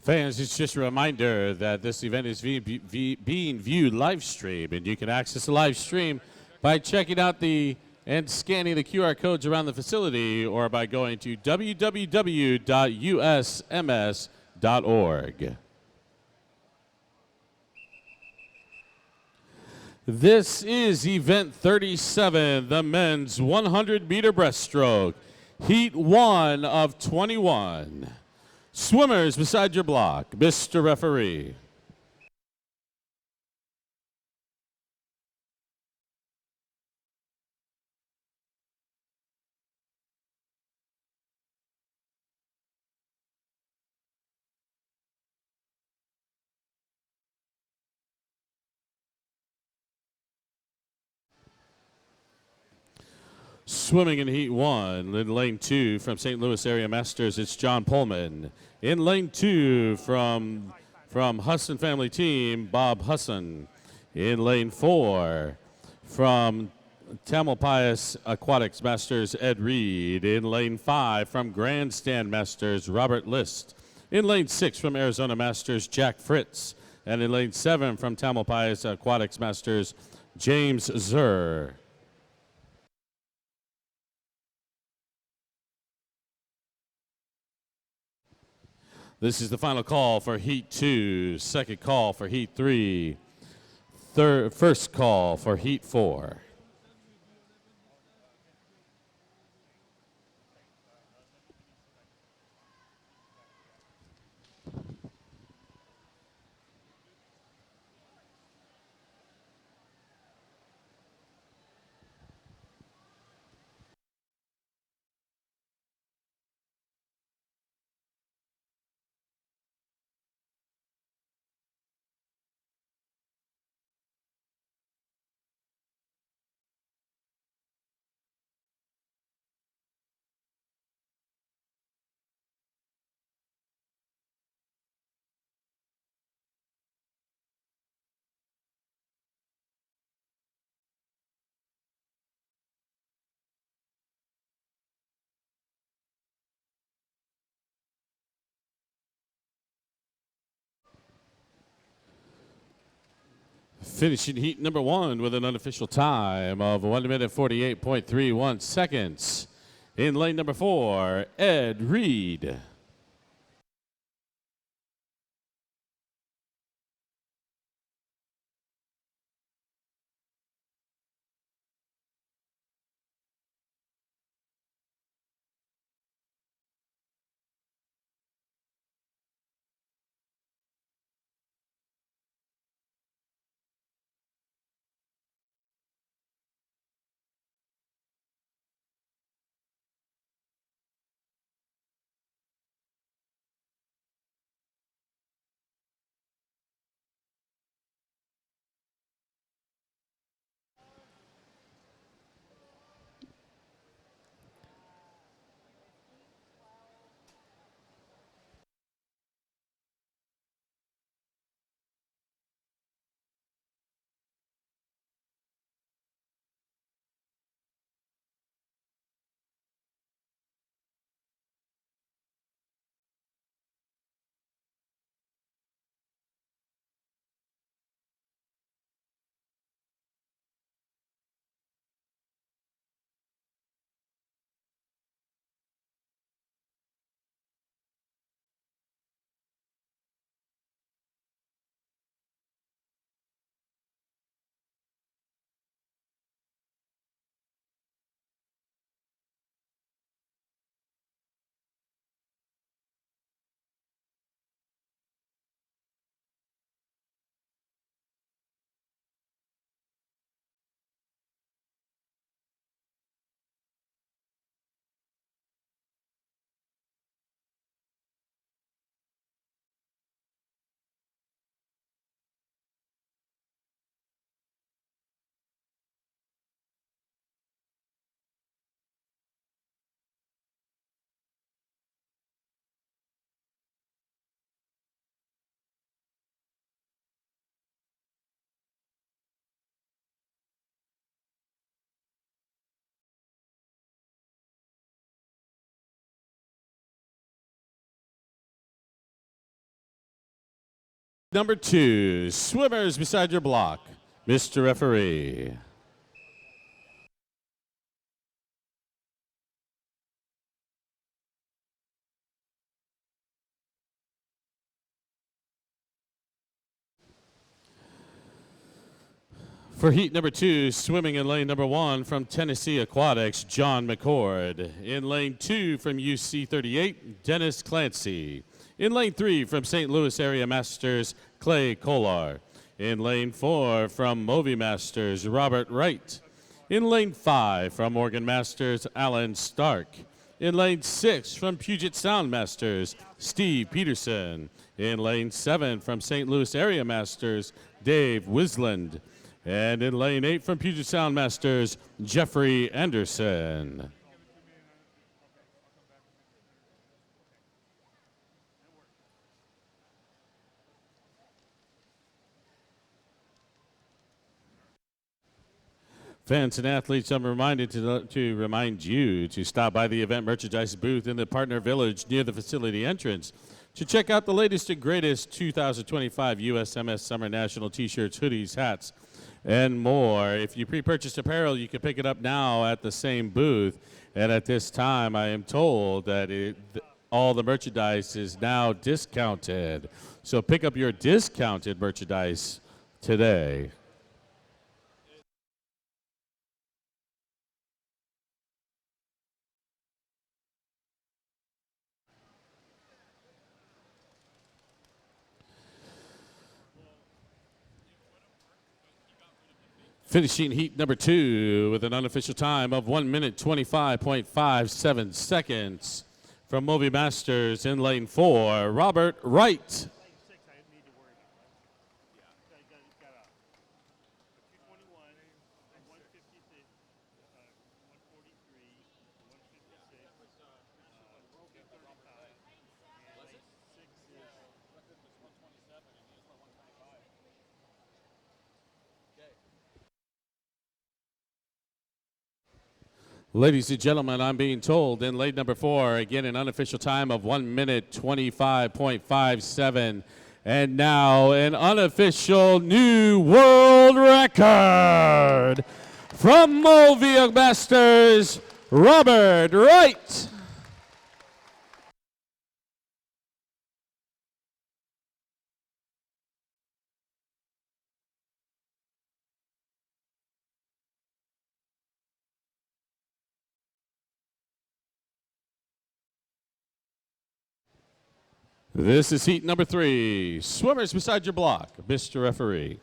Fans, it's just a reminder that this event is being viewed live stream, and you can access the live stream by checking out and scanning the QR codes around the facility or by going to www.usms.org. This is event 37, the men's 100-meter breaststroke, heat 1 of 21. Swimmers beside your block, Mr. Referee. Swimming in heat 1, in lane 2 from St. Louis Area Masters, it's John Pullman. In lane 2 from Husson Family Team, Bob Husson. In lane 4 from Tamalpais Aquatics Masters, Ed Reed. In lane 5 from Grandstand Masters, Robert List. In lane 6 from Arizona Masters, Jack Fritz. And in lane 7 from Tamalpais Aquatics Masters, James Zur. This is the final call for Heat 2, second call for Heat 3, first call for Heat 4. Finishing heat number 1 with an unofficial time of 1 minute 48.31 seconds. In lane number 4, Ed Reed. Number 2, swimmers beside your block, Mr. Referee. For heat number 2, swimming in lane number 1 from Tennessee Aquatics, John McCord. In lane 2 from UC 38, Dennis Clancy. In lane 3 from St. Louis Area Masters, Clay Kolar. In lane 4 from Movie Masters, Robert Wright. In lane 5 from Morgan Masters, Alan Stark. In lane 6 from Puget Sound Masters, Steve Peterson. In lane 7 from St. Louis Area Masters, Dave Wisland. And in lane 8 from Puget Sound Masters, Jeffrey Anderson. Fans and athletes, I'm reminded to remind you to stop by the event merchandise booth in the partner village near the facility entrance to check out the latest and greatest 2025 USMS Summer National T-shirts, hoodies, hats, and more. If you pre-purchased apparel, you can pick it up now at the same booth. And at this time, I am told that all the merchandise is now discounted. So pick up your discounted merchandise today. Finishing heat number 2 with an unofficial time of 1 minute 25.57 seconds. From Movie Masters in lane 4, Robert Wright. Ladies and gentlemen, I'm being told in lane number 4, again an unofficial time of 1 minute 25.57. And now an unofficial new world record from Movie Masters, Robert Wright. This is heat number 3. Swimmers beside your block, Mr. Referee.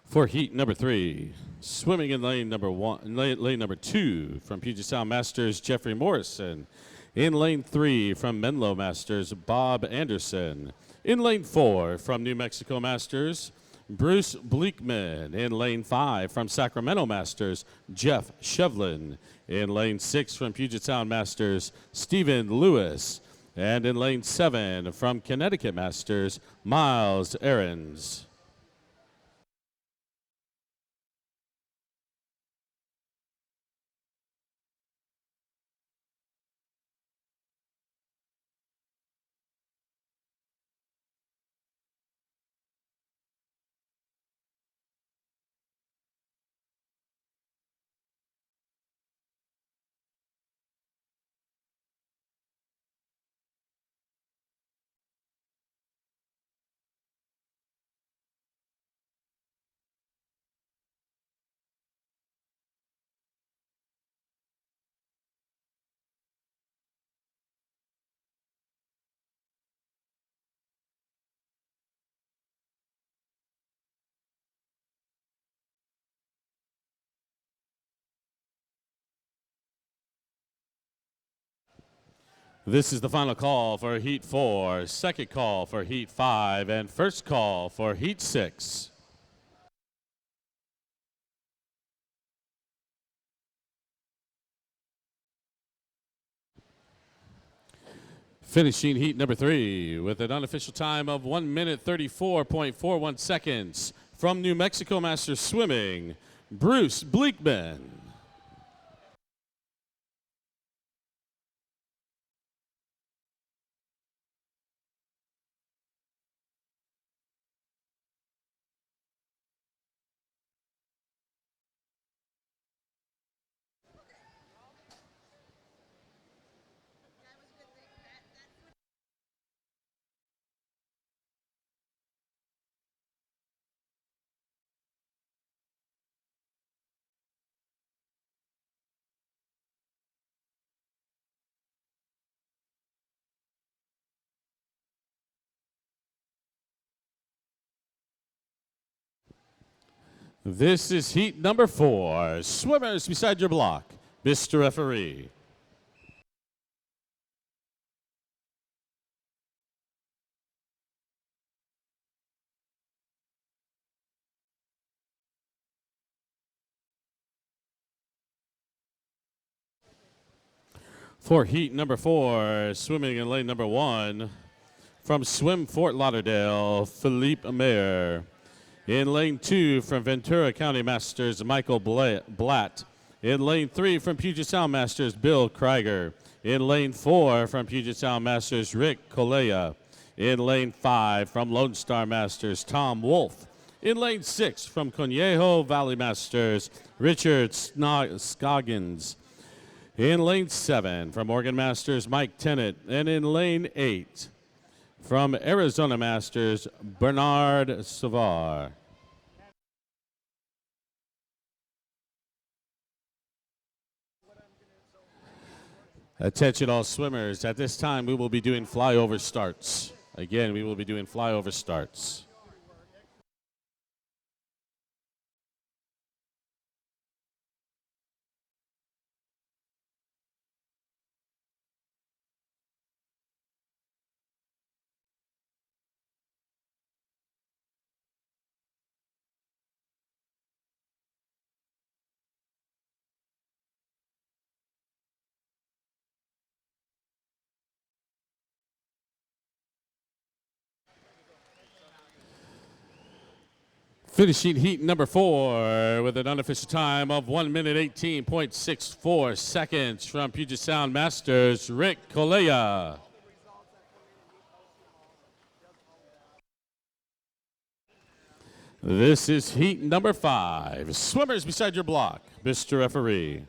For heat number 3, swimming in lane number 2 from Puget Sound Masters, Jeffrey Morrison. In lane 3 from Menlo Masters, Bob Anderson. In lane 4 from New Mexico Masters, Bruce Bleekman. In lane 5 from Sacramento Masters, Jeff Shevlin. In lane 6 from Puget Sound Masters, Stephen Lewis. And in lane 7 from Connecticut Masters, Miles Ahrens. This is the final call for Heat 4, second call for Heat 5, and first call for Heat 6. Finishing heat number 3 with an unofficial time of 1 minute 34.41 seconds from New Mexico Masters Swimming, Bruce Bleekman. This is heat number 4. Swimmers beside your block, Mr. Referee. For heat number 4, swimming in lane number 1, from Swim Fort Lauderdale, Philippe Mayer. In lane 2 from Ventura County Masters, Michael Blatt. In lane 3 from Puget Sound Masters, Bill Krieger. In lane 4 from Puget Sound Masters, Rick Colea. In lane 5 from Lone Star Masters, Tom Wolf. In lane 6 from Conejo Valley Masters, Richard Scoggins. In lane 7 from Oregon Masters, Mike Tennant. And in lane 8 from Arizona Masters, Bernard Savar. Attention all swimmers. At this time, we will be doing flyover starts. Again, we will be doing flyover starts. Finishing heat number 4 with an unofficial time of 1 minute 18.64 seconds from Puget Sound Masters, Rick Colea. This is heat number 5. Swimmers beside your block, Mr. Referee.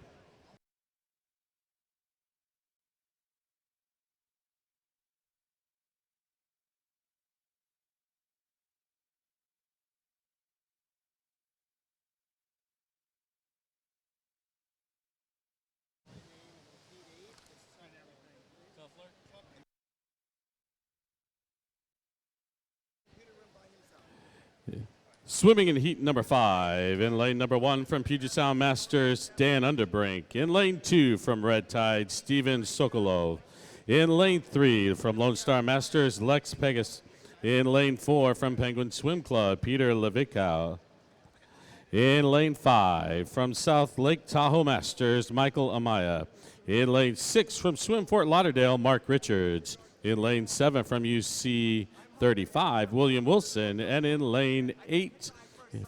Swimming in heat number 5, in lane number 1 from Puget Sound Masters, Dan Underbrink. In lane 2 from Red Tide, Steven Sokolov. In lane 3 from Lone Star Masters, Lex Pegas. In lane 4 from Penguin Swim Club, Peter Levikow. In lane 5 from South Lake Tahoe Masters, Michael Amaya. In lane 6 from Swim Fort Lauderdale, Mark Richards. In lane 7 from UC 35, William Wilson. And in lane 8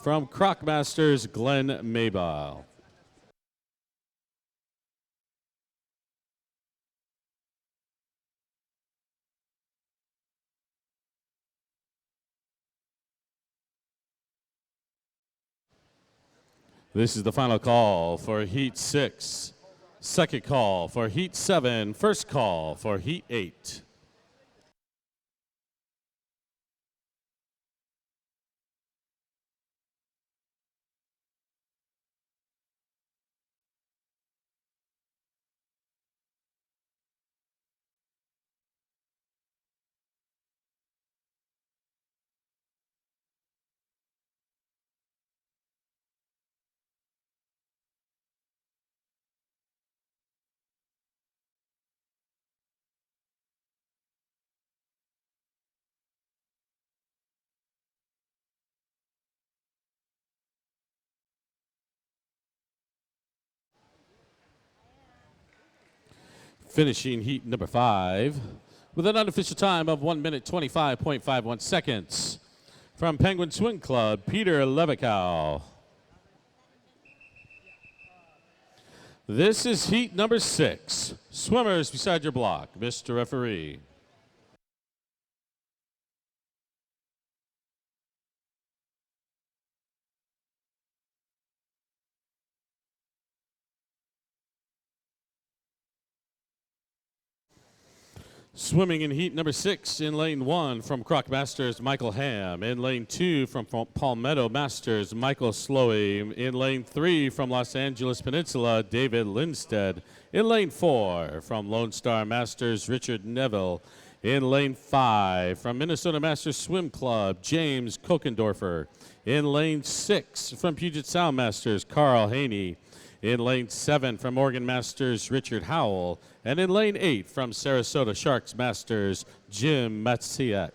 from Croc Masters, Glenn Mayball. This is the final call for Heat 6, second call for Heat 7, first call for Heat 8. Finishing heat number 5 with an unofficial time of 1 minute 25.51 seconds. From Penguin Swim Club, Peter Levikow. This is heat number 6. Swimmers beside your block, Mr. Referee. Swimming in heat number 6 in lane 1 from Croc Masters, Michael Ham. In lane 2 from Palmetto Masters, Michael Slowey. In lane 3 from Los Angeles Peninsula, David Lindstedt. In lane 4 from Lone Star Masters, Richard Neville. In lane 5 from Minnesota Masters Swim Club, James Kokendorfer. In lane 6 from Puget Sound Masters, Carl Haney. In lane 7 from Oregon Masters, Richard Howell. And in lane 8 from Sarasota Sharks Masters, Jim Matsiak.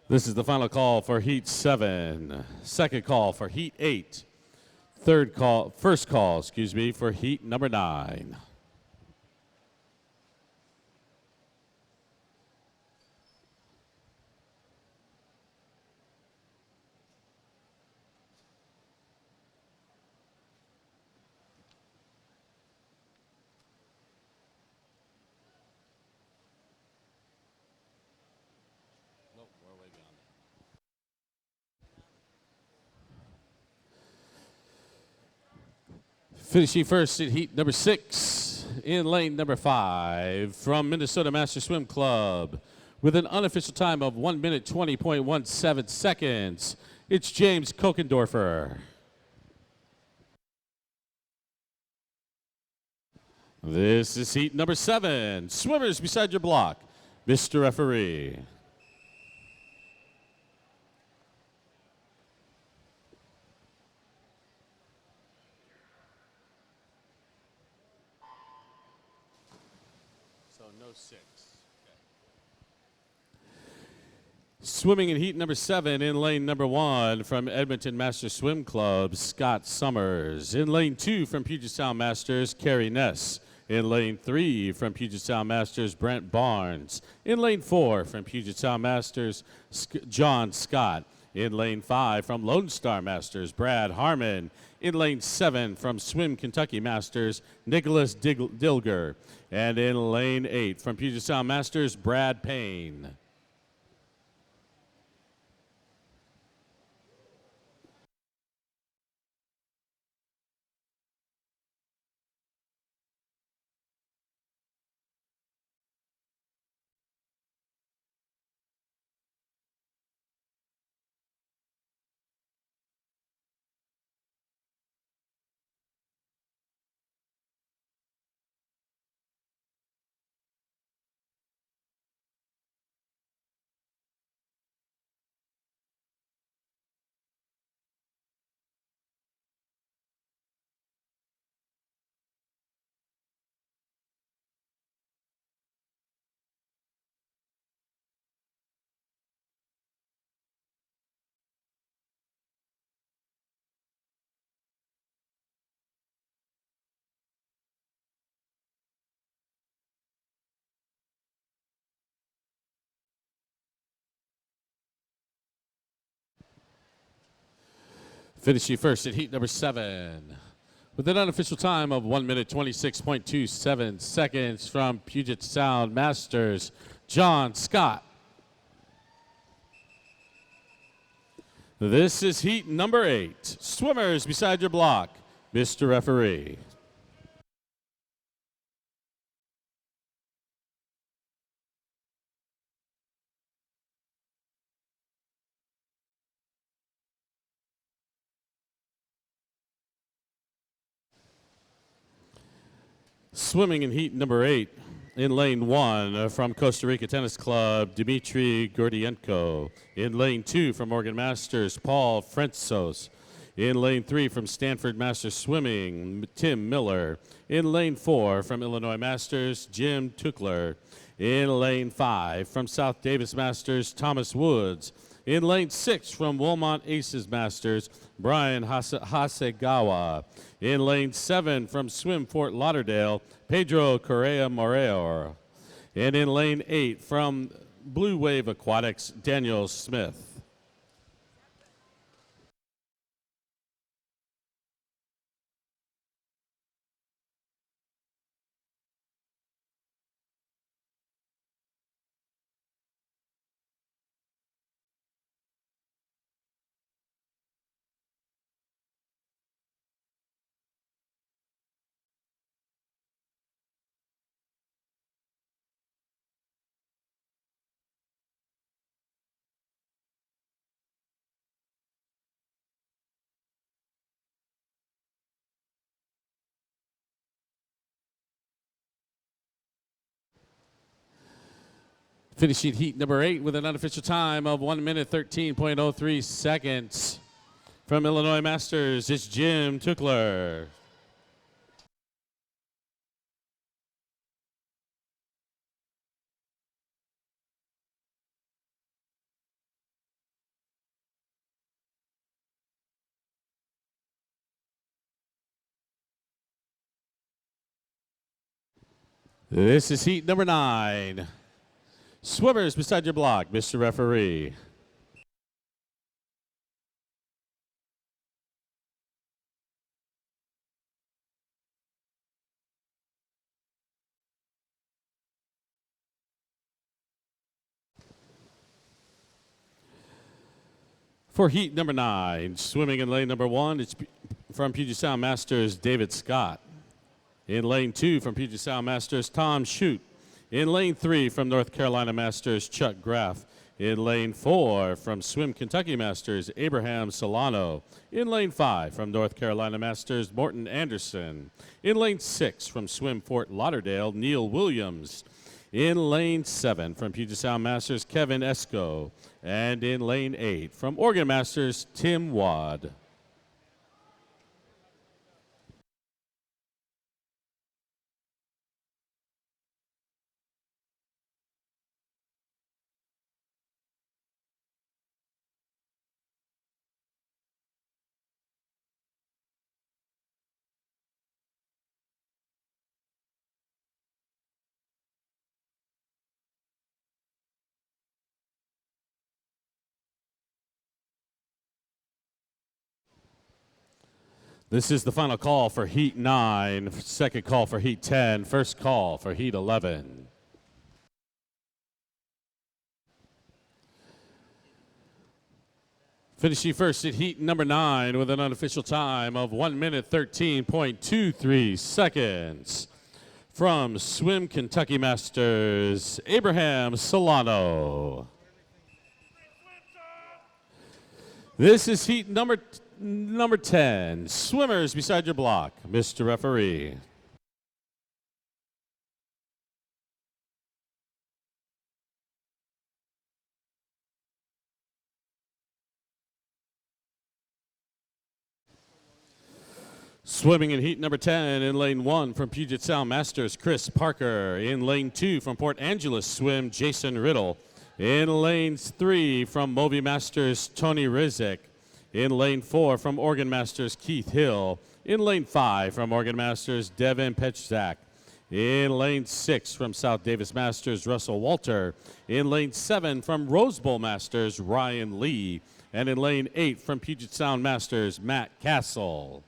This is the final call for heat 7. Second call for heat 8. First call, for heat number 9. Finishing first in heat number 6 in lane number 5 from Minnesota Master Swim Club with an unofficial time of 1 minute 20.17 seconds. It's James Kokendorfer. This is heat number 7. Swimmers beside your block, Mr. Referee. No 6. Okay. Swimming in heat number 7 in lane number 1 from Edmonton Master Swim Club, Scott Summers. In lane 2 from Puget Sound Masters, Carrie Ness. In lane 3 from Puget Sound Masters, Brent Barnes. In lane 4 from Puget Sound Masters, John Scott. In lane 5 from Lone Star Masters, Brad Harmon. In lane 7 from Swim Kentucky Masters, Nicholas Dilger. And in lane 8 from Puget Sound Masters, Brad Payne. Finishing first in heat number 7 with an unofficial time of 1 minute 26.27 seconds from Puget Sound Masters, John Scott. This is heat number 8. Swimmers beside your block, Mr. Referee. Swimming in heat number 8 in lane 1 from Costa Rica Tennis Club, Dmitry Gordienko. In lane 2 from Oregon Masters, Paul Frentsos. In lane 3 from Stanford Masters Swimming, Tim Miller. In lane 4 from Illinois Masters, Jim Tukler. In lane 5 from South Davis Masters, Thomas Woods. In lane 6 from Wilmot Aces Masters, Brian Hasegawa. In lane 7 from Swim Fort Lauderdale, Pedro Correa Moreira. And in lane 8 from Blue Wave Aquatics, Daniel Smith. Finishing heat number 8 with an unofficial time of 1 minute 13.03 seconds. From Illinois Masters, it's Jim Tuchler. This is heat number 9. Swimmers beside your block, Mr. Referee. For heat number 9, swimming in lane number 1, it's from Puget Sound Masters, David Scott. In lane 2 from Puget Sound Masters, Tom Shute. In lane 3 from North Carolina Masters, Chuck Graff. In lane 4 from Swim Kentucky Masters, Abraham Solano. In lane 5 from North Carolina Masters, Morton Anderson. In lane 6 from Swim Fort Lauderdale, Neil Williams. In lane 7 from Puget Sound Masters, Kevin Esco. And in lane 8 from Oregon Masters, Tim Wad. This is the final call for Heat 9, second call for Heat 10, first call for Heat 11. Finishing first at Heat number 9 with an unofficial time of 1 minute 13.23 seconds. From Swim Kentucky Masters, Abraham Solano. This is Heat number 10, swimmers beside your block, Mr. Referee. Swimming in heat number 10 in lane 1 from Puget Sound Masters, Chris Parker. In lane 2 from Port Angeles Swim, Jason Riddle. In lane 3 from Moby Masters, Tony Rizek. In lane 4 from Oregon Masters, Keith Hill. In lane 5 from Oregon Masters, Devin Petchzak. In lane 6 from South Davis Masters, Russell Walter. In lane 7 from Rose Bowl Masters, Ryan Lee. And in lane 8 from Puget Sound Masters, Matt Castle.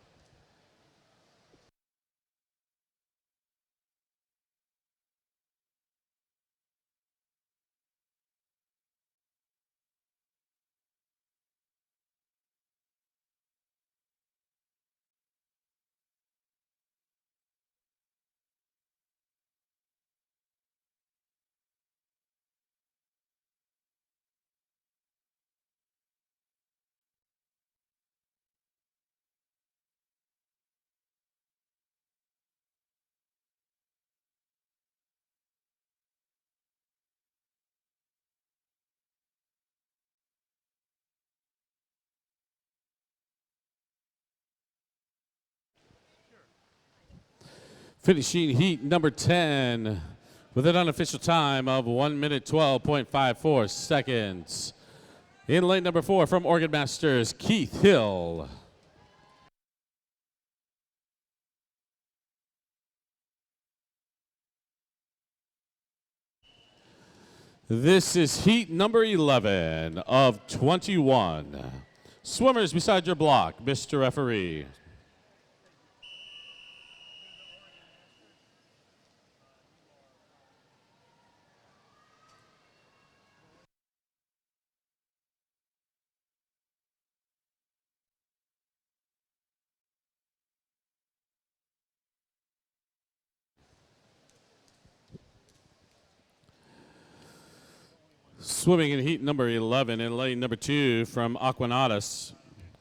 Finishing heat number 10 with an unofficial time of 1 minute 12.54 seconds. In lane number 4 from Organ Masters, Keith Hill. This is heat number 11 of 21. Swimmers beside your block, Mr. Referee. Swimming in heat number 11 in lane number 2 from Aquanatas,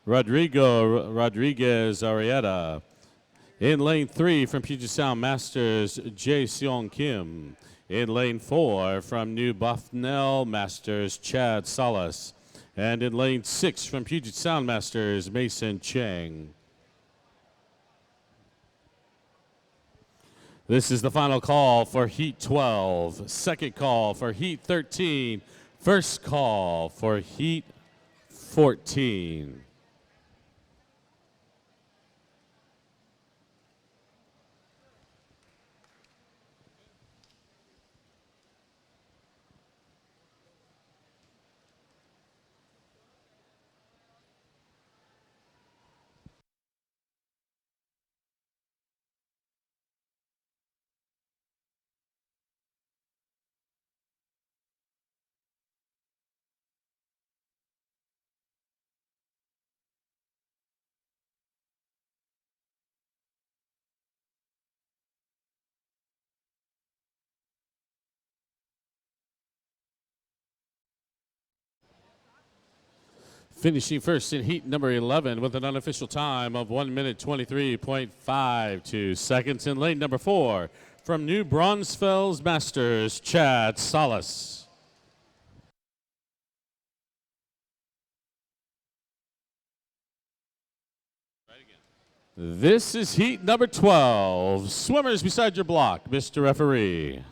Rodriguez Arieta. In lane 3 from Puget Sound Masters, Jae Seong Kim. In lane 4 from New Buffnell Masters, Chad Salas. And in lane 6 from Puget Sound Masters, Mason Chang. This is the final call for Heat 12, second call for Heat 13, first call for Heat 14. Finishing first in heat number 11 with an unofficial time of 1 minute 23.52 seconds in lane number 4 from New Braunfels Masters, Chad Salas. This is heat number 12. Swimmers beside your block, Mr. Referee.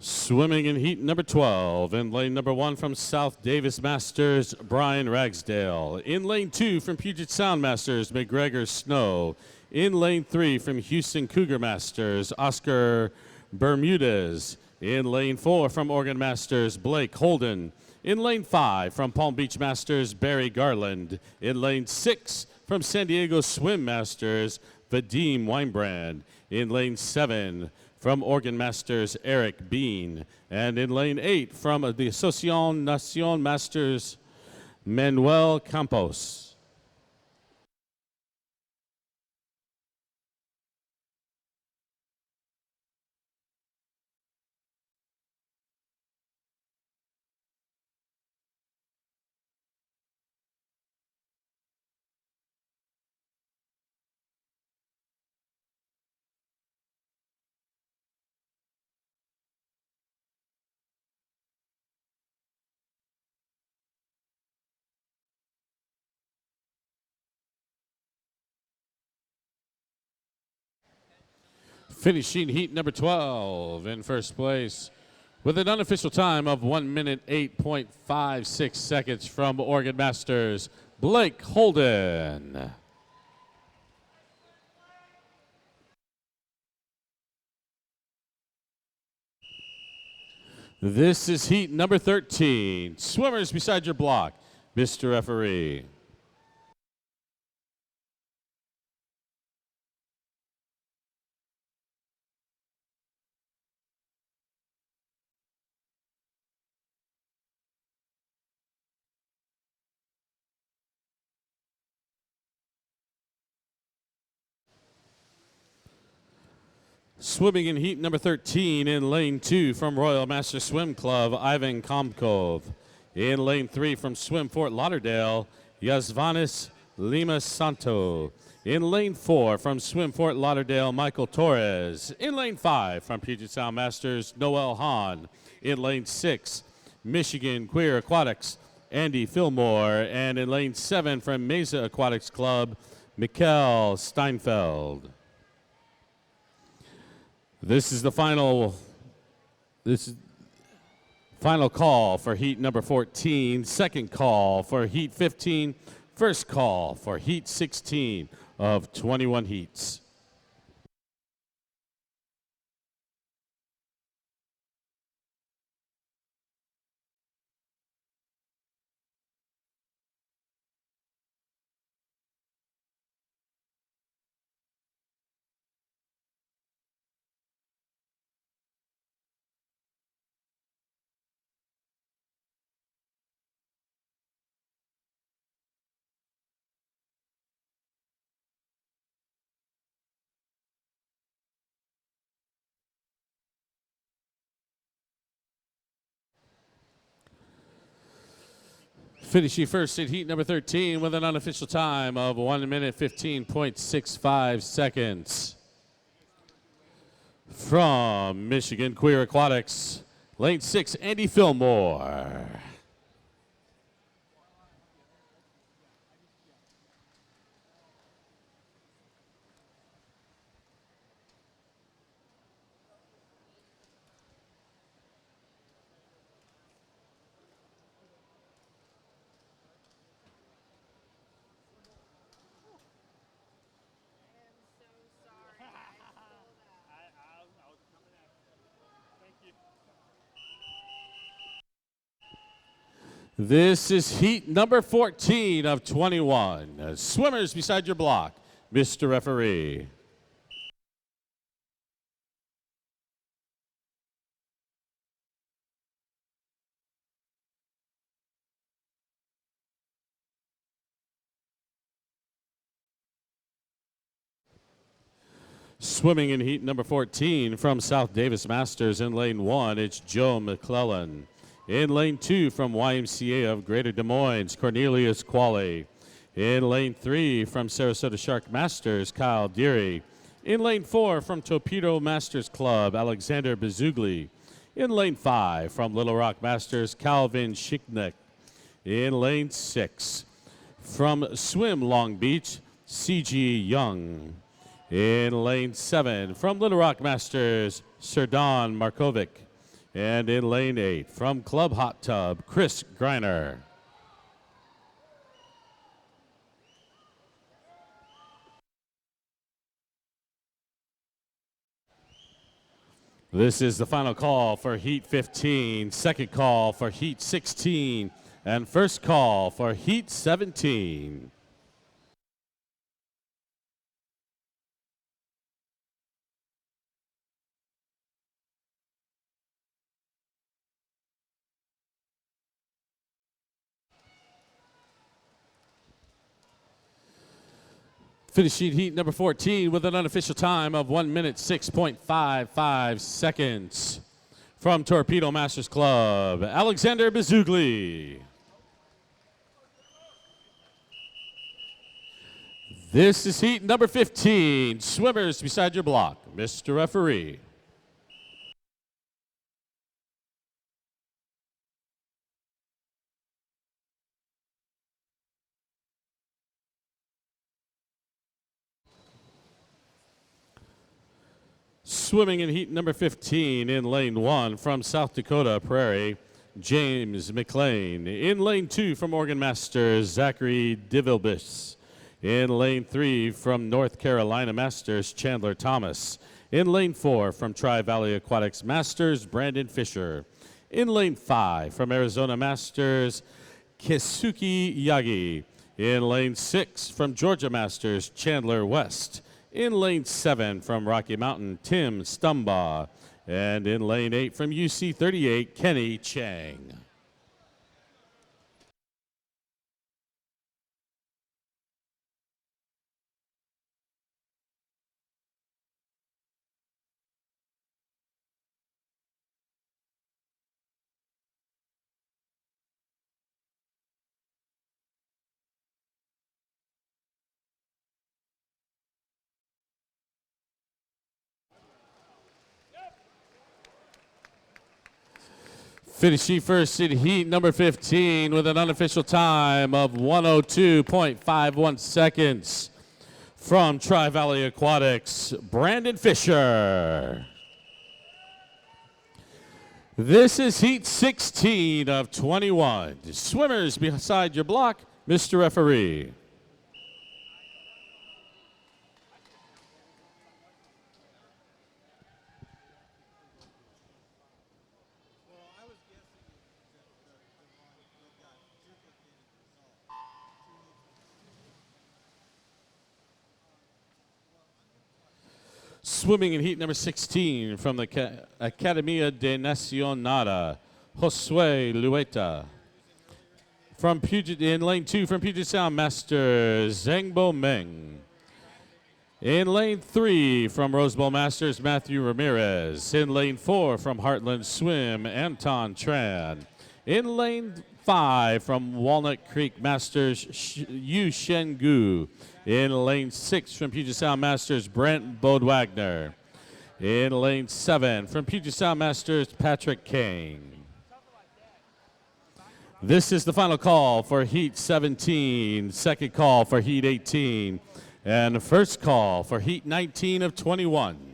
Swimming in heat number 12 in lane number 1 from South Davis Masters, Brian Ragsdale. In lane 2 from Puget Sound Masters, McGregor Snow. In lane 3 from Houston Cougar Masters, Oscar Bermudez. In lane 4 from Oregon Masters, Blake Holden. In lane 5 from Palm Beach Masters, Barry Garland. In lane 6 from San Diego Swim Masters, Vadim Weinbrand. In lane 7 from Oregon Masters, Eric Bean. And in lane 8 from the Asociación Nación Masters, Manuel Campos. Finishing heat number 12 in first place with an unofficial time of 1 minute 8.56 seconds from Oregon Masters, Blake Holden. This is heat number 13. Swimmers beside your block, Mr. Referee. Swimming in heat number 13 in lane 2 from Royal Master Swim Club, Ivan Komkov. In lane 3 from Swim Fort Lauderdale, Yazvanis Lima Santo. In lane 4 from Swim Fort Lauderdale, Michael Torres. In lane 5 from Puget Sound Masters, Noel Hahn. In lane 6, Michigan Queer Aquatics, Andy Fillmore. And in lane 7 from Mesa Aquatics Club, Mikkel Steinfeld. This is the final call for heat number 14, second call for heat 15, first call for heat 16 of 21 heats. Finishing first in heat number 13 with an unofficial time of 1 minute 15.65 seconds. From Michigan Queer Aquatics, lane 6, Andy Fillmore. This is heat number 14 of 21. Swimmers beside your block, Mr. Referee. Swimming in heat number 14 from South Davis Masters in lane 1, it's Joe McClellan. In lane 2 from YMCA of Greater Des Moines, Cornelius Qualley. In lane 3 from Sarasota Shark Masters, Kyle Deary. In lane 4 from Torpedo Masters Club, Alexander Bezugli. In lane 5 from Little Rock Masters, Calvin Schicknick. In lane 6 from Swim Long Beach, C.G. Young. In lane 7 from Little Rock Masters, Sir Don Markovic. And in lane 8 from Club Hot Tub, Chris Greiner. This is the final call for heat 15, second call for heat 16, and first call for heat 17. Finishing heat number 14 with an unofficial time of 1 minute 6.55 seconds. From Torpedo Masters Club, Alexander Bezugli. This is heat number 15. Swimmers beside your block, Mr. Referee. Swimming in heat number 15 in lane 1 from South Dakota Prairie, James McLean. In lane 2 from Oregon Masters, Zachary Divilbis. In lane 3 from North Carolina Masters, Chandler Thomas. In lane 4 from Tri-Valley Aquatics Masters, Brandon Fisher. In lane 5 from Arizona Masters, Keisuke Yagi. In lane 6 from Georgia Masters, Chandler West. In lane 7 from Rocky Mountain, Tim Stumbaugh. And in lane 8 from UC 38, Kenny Chang. Finishing first in heat number 15 with an unofficial time of 102.51 seconds from Tri-Valley Aquatics, Brandon Fisher. This is heat 16 of 21. Swimmers beside your block, Mr. Referee. Swimming in heat number 16 from the Academia de Nacionada, Josue Lueta. From in lane 2 from Puget Sound Masters, Zhangbo Meng. In lane 3 from Rose Bowl Masters, Matthew Ramirez. In lane 4 from Heartland Swim, Anton Tran. In lane 5 from Walnut Creek Masters, Yu Shengu. In lane 6 from Puget Sound Masters, Brent Bodwagner. In lane 7 from Puget Sound Masters, Patrick Kang. This is the final call for heat 17, second call for heat 18, and first call for heat 19 of 21.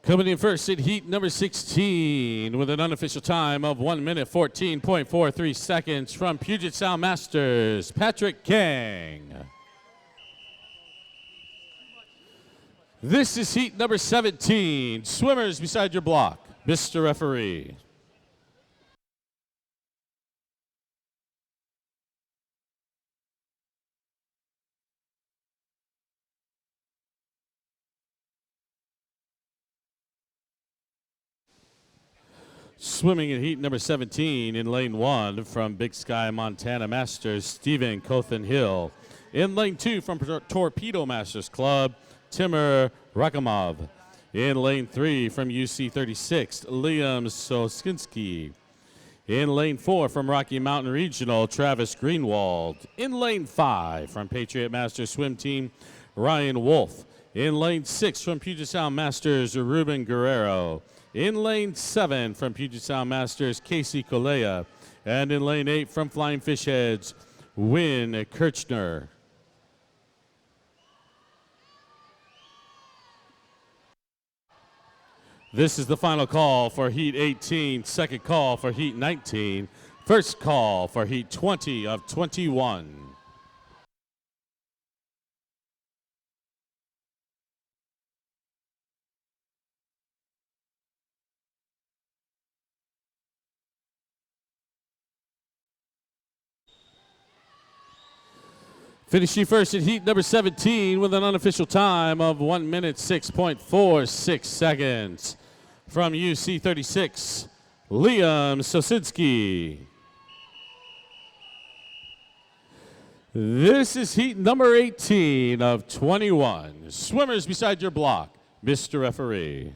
Coming in first in heat number 16 with an unofficial time of 1 minute 14.43 seconds from Puget Sound Masters, Patrick Kang. This is heat number 17. Swimmers beside your block, Mr. Referee. Swimming in heat number 17 in lane 1 from Big Sky, Montana Masters, Stephen Cothan Hill. In lane 2 from Torpedo Masters Club, Timur Rakamov. In lane 3 from UC 36, Liam Soskinski. In lane 4 from Rocky Mountain Regional, Travis Greenwald. In lane 5 from Patriot Masters Swim Team, Ryan Wolf. In lane 6 from Puget Sound Masters, Ruben Guerrero. In lane 7 from Puget Sound Masters, Casey Colea. And in lane 8 from Flying Fish Heads, Win Kirchner. This is the final call for heat 18, second call for heat 19, first call for heat 20 of 21. Finishing first in heat number 17 with an unofficial time of 1 minute 6.46 seconds. From UC 36, Liam Sosinski. This is heat number 18 of 21. Swimmers beside your block, Mr. Referee.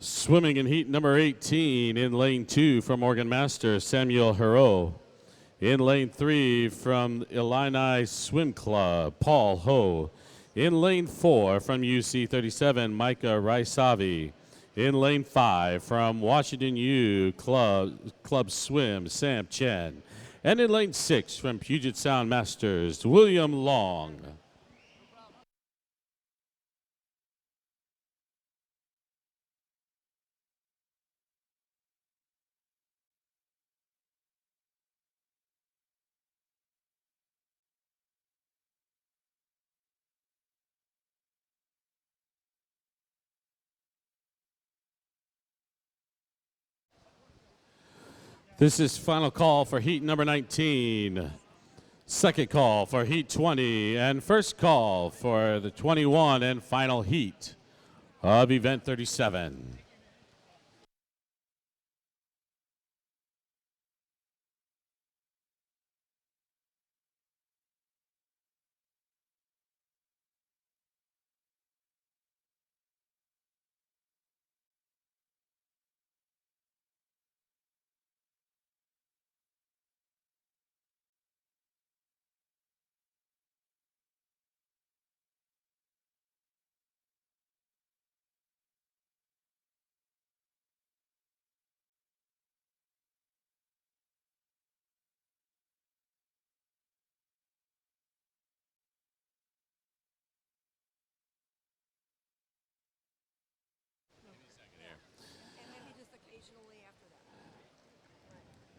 Swimming in heat number 18 in lane 2 from Oregon Master, Samuel Hero. In lane 3 from Illini Swim Club, Paul Ho. In lane 4 from UC 37, Micah Raisavi. In lane 5 from Washington U Club Swim, Sam Chen. And in lane 6 from Puget Sound Masters, William Long. This is final call for heat number 19, second call for heat 20, and first call for the 21 and final heat of event 37.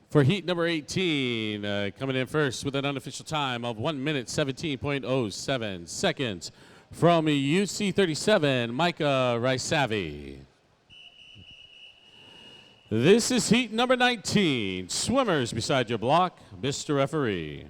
For heat number 18, coming in first with an unofficial time of 1 minute 17.07 seconds from UC 37, Micah Raisavi. This is heat number 19. Swimmers beside your block, Mr. Referee.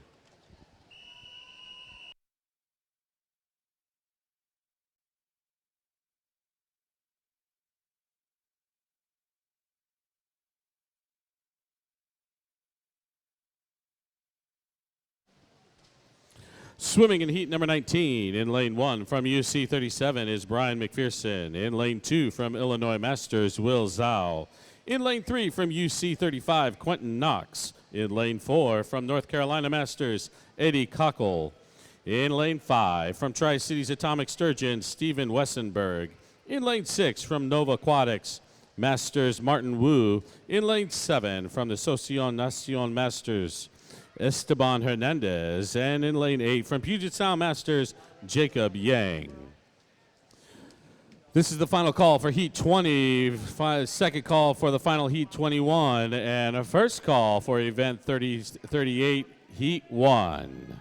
Swimming in heat number 19 in lane 1 from UC 37 is Brian McPherson. In lane 2 from Illinois Masters, Will Zhao. In lane 3 from UC 35, Quentin Knox. In lane 4 from North Carolina Masters, Eddie Cockle. In lane 5 from Tri-Cities Atomic Sturgeon, Stephen Wessenberg. In lane 6 from Nova Aquatics Masters, Martin Wu. In lane 7 from the Socion Nacion Masters, Esteban Hernandez, and in lane 8 from Puget Sound Masters, Jacob Yang. This is the final call for heat 20, second call for the final heat 21, and a first call for event 38, heat 1.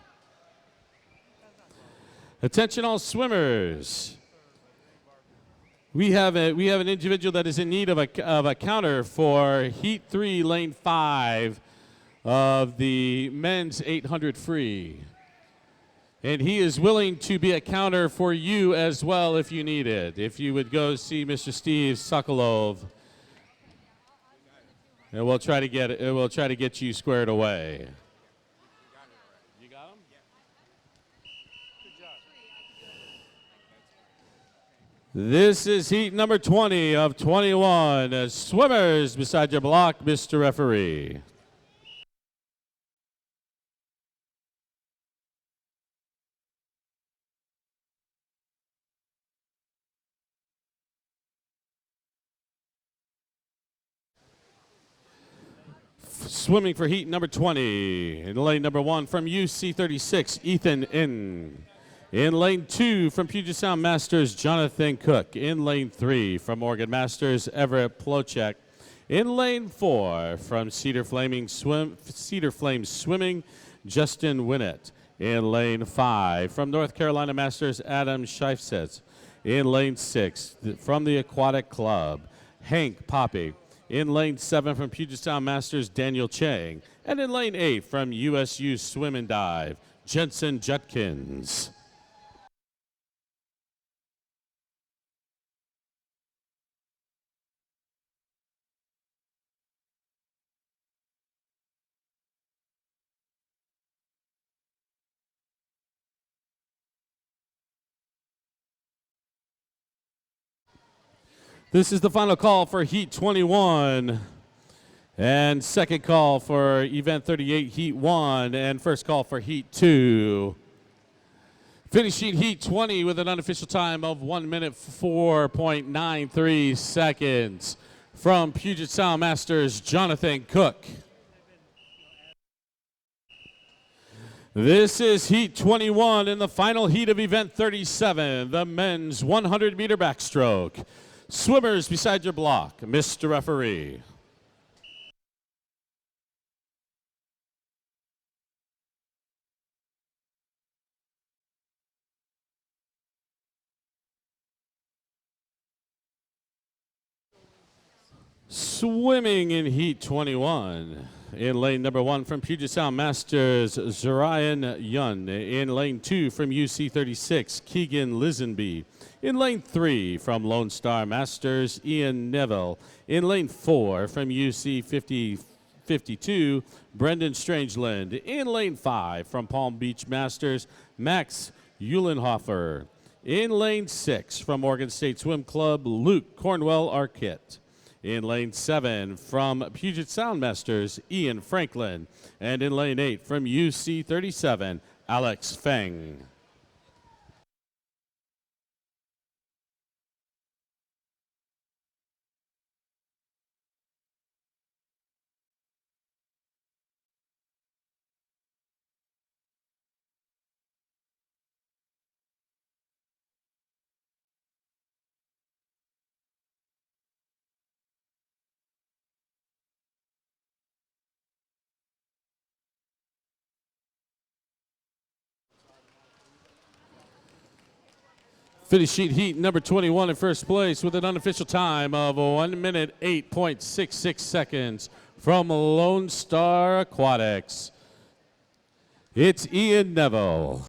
Attention all swimmers. We have an individual that is in need of a counter for heat 3, lane 5, of the men's 800 free. And he is willing to be a counter for you as well if you need it. If you would go see Mr. Steve Sokolov, and we'll try to get you squared away. You got him? Good job. This is heat number 20 of 21. Swimmers beside your block, Mr. Referee. Swimming for heat number 20, in lane number 1 from UC 36, Ethan In. In lane 2 from Puget Sound Masters, Jonathan Cook. In lane 3 from Oregon Masters, Everett Plochek. In lane 4 from Cedar Flames Swimming, Justin Winnett. In lane 5 from North Carolina Masters, Adam Scheifsetz. In lane 6 from the Aquatic Club, Hank Poppy. In lane 7 from Puget Sound Masters, Daniel Chang. And in lane 8 from USU Swim and Dive, Jensen Jutkins. This is the final call for heat 21. And second call for event 38, heat 1, and first call for heat 2. Finishing heat 20 with an unofficial time of 1 minute 4.93 seconds from Puget Sound Masters, Jonathan Cook. This is heat 21 in the final heat of event 37, the men's 100-meter backstroke. Swimmers beside your block, Mr. Referee. Swimming in heat 21. In lane number 1 from Puget Sound Masters, Zarian Yun. In lane 2 from UC 36, Keegan Lisenby. In lane 3 from Lone Star Masters, Ian Neville. In lane 4 from UC 52, Brendan Strangeland. In lane 5 from Palm Beach Masters, Max Eulenhofer. In lane 6 from Oregon State Swim Club, Luke Cornwell Arquette. In lane 7 from Puget Sound Masters, Ian Franklin. And in lane 8 from UC 37, Alex Feng. Finish sheet heat number 21 in first place with an unofficial time of 1 minute 8.66 seconds from Lone Star Aquatics. It's Ian Neville.